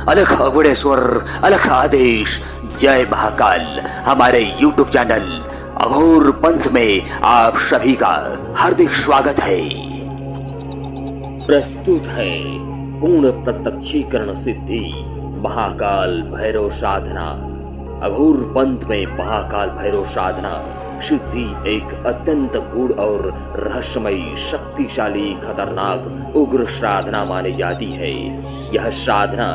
अलख अगुड़ेश्वर, अलख आदेश। जय महाकाल। हमारे YouTube चैनल अघोर पंथ में आप सभी का हार्दिक स्वागत है। प्रस्तुत है पूर्ण प्रत्यक्षीकरण सिद्धि महाकाल भैरव साधना। अघोर पंथ में महाकाल भैरव साधना सिद्धि एक अत्यंत गूढ़ और रहस्यमयी, शक्तिशाली, खतरनाक, उग्र साधना मानी जाती है। यह साधना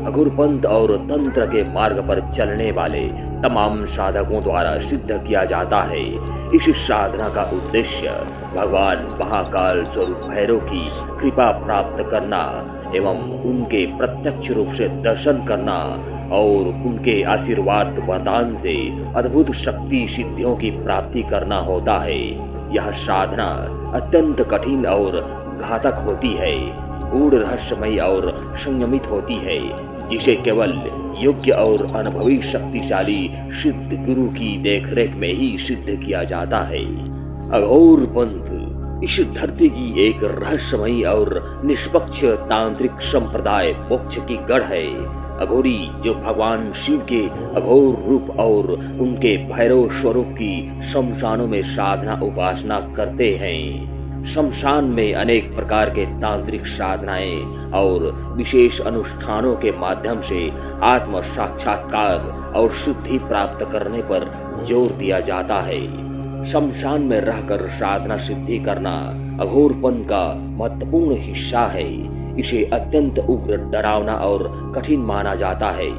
अघोर पंथ और तंत्र के मार्ग पर चलने वाले तमाम साधकों द्वारा सिद्ध किया जाता है। इस साधना का उद्देश्य भगवान महाकाल स्वरूप भैरव की कृपा प्राप्त करना एवं उनके प्रत्यक्ष रूप से दर्शन करना और उनके आशीर्वाद वरदान से अद्भुत शक्ति सिद्धियों की प्राप्ति करना होता है। यह साधना अत्यंत कठिन और घातक होती है, गूढ़, रहस्यमयी और संयमित होती है, जिसे केवल योग्य और अनुभवी शक्तिशाली सिद्ध गुरु की देखरेख में ही सिद्ध किया जाता है। अघोर पंथ इस धरती की एक रहस्यमयी और निष्पक्ष तांत्रिक संप्रदाय मोक्ष की गढ़ है। अघोरी जो भगवान शिव के अघोर रूप और उनके भैरव स्वरूप की शमशानों में साधना उपासना करते हैं। शमशान में अनेक प्रकार के तांत्रिक साधनाएं और विशेष अनुष्ठानों के माध्यम से आत्म साक्षात्कार और शुद्धि प्राप्त करने पर जोर दिया जाता है। शमशान में रहकर साधना सिद्धि करना अघोर पंथ का महत्वपूर्ण हिस्सा है। इसे अत्यंत उग्र, डरावना और कठिन माना जाता है,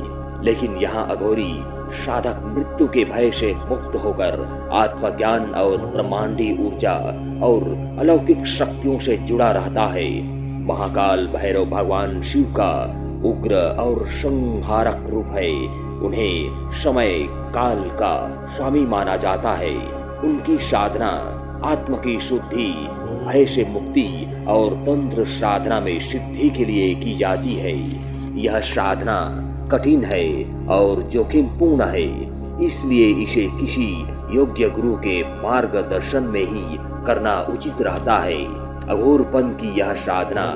लेकिन यहाँ अघोरी साधक मृत्यु के भय से मुक्त होकर आत्मज्ञान और ब्रह्मांडी ऊर्जा और अलौकिक शक्तियों से जुड़ा रहता है। महाकाल भैरव भगवान शिव का उग्र और संहारक रूप है। उन्हें समय काल का स्वामी माना जाता है। उनकी साधना आत्म की शुद्धि, भय से मुक्ति और तंत्र साधना में सिद्धि के लिए की जाती है। यह साधना कठिन है और जोखिमपूर्ण है, इसलिए इसे किसी योग्य गुरु के मार्गदर्शन में ही करना उचित रहता है। अघोर पंथ की यह साधना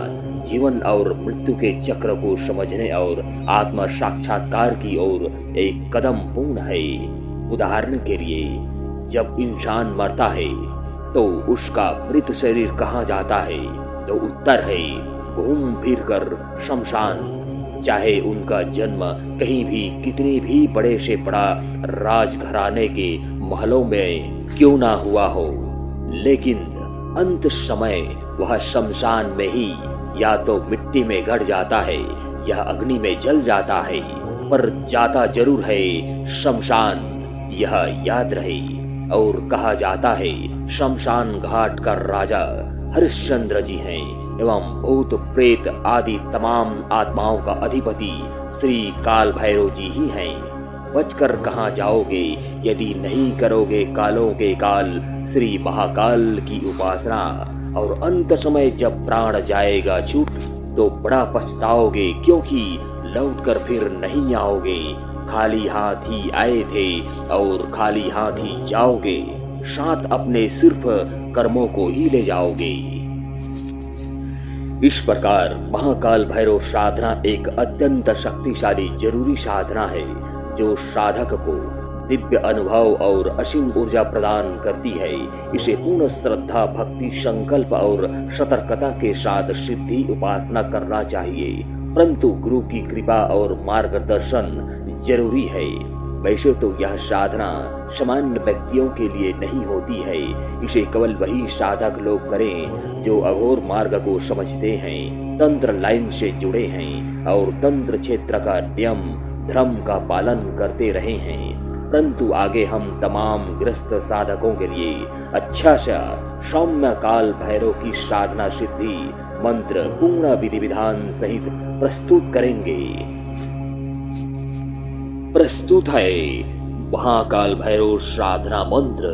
जीवन और मृत्यु के चक्र को समझने और आत्म साक्षात्कार की ओर एक कदम पूर्ण है। उदाहरण के लिए, जब इंसान मरता है तो उसका मृत शरीर कहाँ जाता है? तो उत्तर है घूम फिर कर शमशान। चाहे उनका जन्म कहीं भी कितने भी बड़े से बड़ा राजघराने के महलों में क्यों ना हुआ हो, लेकिन अंत समय वह शमशान में ही या तो मिट्टी में गड़ जाता है या अग्नि में जल जाता है, पर जाता जरूर है शमशान, यह याद रहे। और कहा जाता है शमशान घाट का राजा हरिश्चंद्र जी हैं एवं भूत प्रेत आदि तमाम आत्माओं का अधिपति श्री काल भैरव जी ही हैं। बचकर कहाँ जाओगे यदि नहीं करोगे कालों के काल श्री महाकाल की उपासना, और अंत समय जब प्राण जाएगा छूट तो बड़ा पछताओगे, क्योंकि लौटकर फिर नहीं आओगे। खाली हाथ ही आए थे और खाली हाथ ही जाओगे, साथ अपने सिर्फ कर्मों को ही ले जाओगे। इस प्रकार महाकाल भैरव साधना एक अत्यंत शक्तिशाली जरूरी साधना है, जो साधक को दिव्य अनुभव और असीम ऊर्जा प्रदान करती है। इसे पूर्ण श्रद्धा, भक्ति, संकल्प और सतर्कता के साथ सिद्धि उपासना करना चाहिए, परंतु गुरु की कृपा और मार्गदर्शन जरूरी है। वैसे तो यह साधना सामान्य व्यक्तियों के लिए नहीं होती है। इसे केवल वही साधक लोग करें जो अघोर मार्ग को समझते हैं, तंत्र लाइन से जुड़े हैं और तंत्र क्षेत्र का नियम धर्म का पालन करते रहे हैं। परंतु आगे हम तमाम ग्रस्त साधकों के लिए अच्छा सा सौम्य काल भैरव की साधना सिद्धि मंत्र पूर्ण विधि विधान सहित प्रस्तुत करेंगे। प्रस्तुत है महाकाल भैरव साधना मंत्र।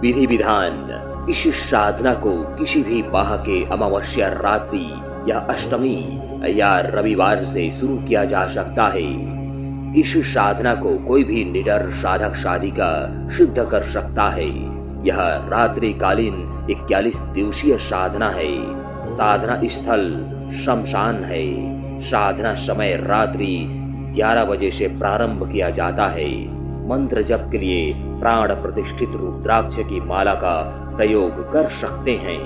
विधि विधान। इस साधना को किसी भी माह के अमावस्या रात्रि या अष्टमी या रविवार से शुरू किया जा सकता है। इस साधना को कोई भी निडर साधक साधिका सिद्ध कर सकता है। यह रात्रिकालीन 41 दिवसीय साधना है। साधना स्थल शमशान है। साधना समय रात्रि 11 बजे से प्रारंभ किया जाता है। मंत्र जप के लिए प्राण प्रतिष्ठित रुद्राक्ष की माला का प्रयोग कर सकते हैं।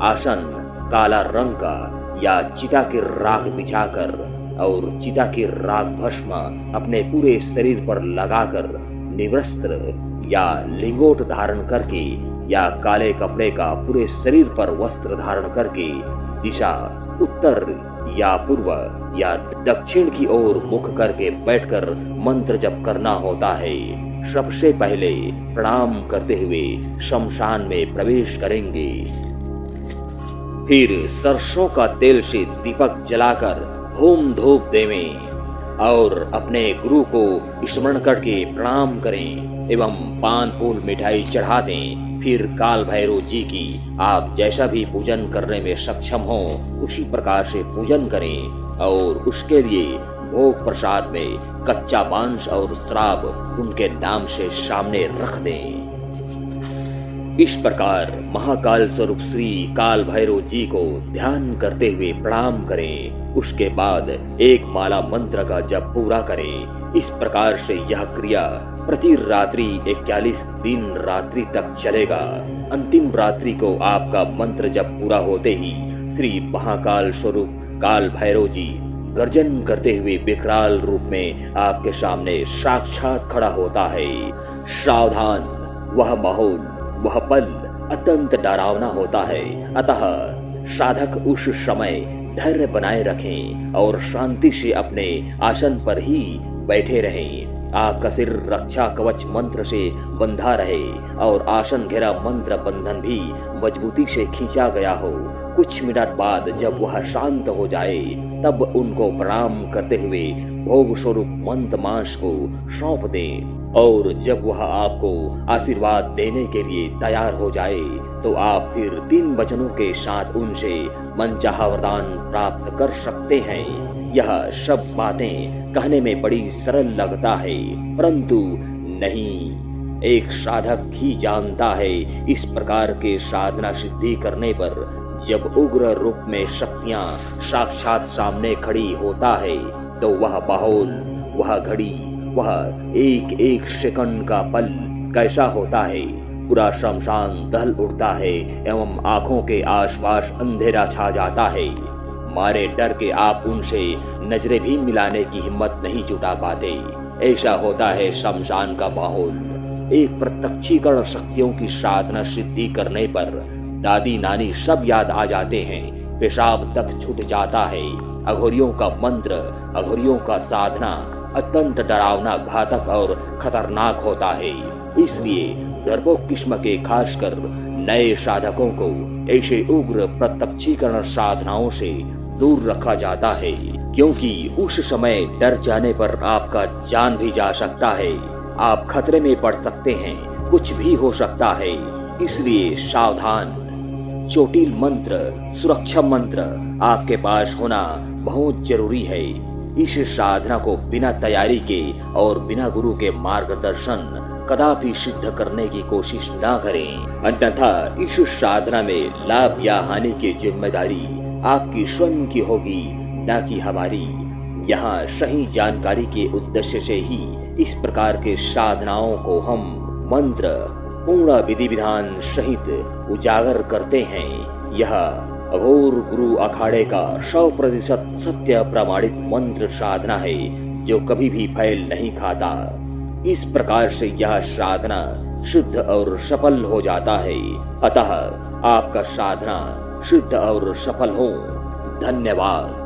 आसन काला रंग का या चिता की राख बिछाकर और चिता की राख भस्म अपने पूरे शरीर पर लगाकर निवस्त्र या लिंगोट धारण करके या काले कपड़े का पूरे शरीर पर वस्त्र धारण करके दिशा उत्तर या पूर्व या दक्षिण की ओर मुख करके बैठकर मंत्र जप करना होता है। सबसे पहले प्रणाम करते हुए शमशान में प्रवेश करेंगे। फिर सरसों का तेल से दीपक जलाकर होम धूप देवें और अपने गुरु को स्मरण करके प्रणाम करें एवं पान फूल मिठाई चढ़ा दें। फिर काल भैरव जी की आप जैसा भी पूजन करने में सक्षम हो उसी प्रकार से पूजन करें और उसके लिए भोग प्रसाद में कच्चा मांस और श्राप उनके नाम से सामने रख दें। इस प्रकार महाकाल स्वरूप श्री काल भैरव जी को ध्यान करते हुए प्रणाम करें। उसके बाद एक माला मंत्र का जप पूरा करें। इस प्रकार से यह क्रिया प्रति रात्रि 41 दिन रात्रि तक चलेगा। अंतिम रात्रि को आपका मंत्र जप पूरा होते ही श्री महाकाल स्वरूप काल भैरव जी गर्जन करते हुए विकराल रूप में आपके सामने साक्षात खड़ा होता है। सावधान, वह माहौल वह पल अत्यंत डरावना होता है, अतः साधक उस समय धैर्य बनाए रखें और शांति से अपने आसन पर ही बैठे रहें। आपका सिर रक्षा कवच मंत्र से बंधा रहे और आसन घेरा मंत्र बंधन भी मजबूती से खींचा गया हो। कुछ मिनट बाद जब वह शांत हो जाए तब उनको प्रणाम करते हुए भोग स्वरूप मंत्र मांस को सौंप दें और जब वह आपको आशीर्वाद देने के लिए तैयार हो जाए तो आप फिर 3 वचनों के साथ उनसे मनचाहा वरदान प्राप्त कर सकते हैं। यह सब बातें कहने में बड़ी सरल लगता है, परंतु नहीं, एक साधक ही जानता है इस प्रकार के साधना सिद्धि करने पर जब उग्र रूप में शक्तियां साक्षात सामने खड़ी होता है तो वह माहौल, वह घड़ी, वह एक एक सेकंड का पल कैसा होता है। पूरा शमशान दहल उठता है एवं आंखों के आसपास अंधेरा छा जाता है। मारे डर के आप उनसे नजरें भी मिलाने की हिम्मत नहीं जुटा पाते। ऐसा होता है शमशान का माहौल। एक प्रत्यक्षीकरण शक्तियों की साधना सिद्धि करने पर दादी नानी सब याद आ जाते हैं, पेशाब तक छूट जाता है। अघोरियों का मंत्र, अघोरियों का साधना अत्यंत डरावना, घातक और खतरनाक होता है। इसलिए डरपोक किस्म के खासकर नए साधकों को ऐसे उग्र प्रत्यक्षीकरण साधनाओं से दूर रखा जाता है, क्योंकि उस समय डर जाने पर आपका जान भी जा सकता है। आप खतरे में पड़ सकते हैं, कुछ भी हो सकता है। इसलिए सावधान। चोटिल मंत्र, सुरक्षा मंत्र आपके पास होना बहुत जरूरी है। इस साधना को बिना तैयारी के और बिना गुरु के मार्गदर्शन कदापि सिद्ध करने की कोशिश न करें, अन्यथा इस साधना में लाभ या हानि की जिम्मेदारी आपकी स्वयं की होगी, न कि हमारी। यहाँ सही जानकारी के उद्देश्य से ही इस प्रकार के साधनाओं को हम मंत्र पूर्ण विधि विधान सहित उजागर करते हैं। यह अघोर गुरु अखाड़े का 100% सत्य प्रमाणित मंत्र साधना है जो कभी भी फैल नहीं खाता। इस प्रकार से यह साधना शुद्ध और सफल हो जाता है। अतः आपका साधना शुद्ध और सफल हो। धन्यवाद।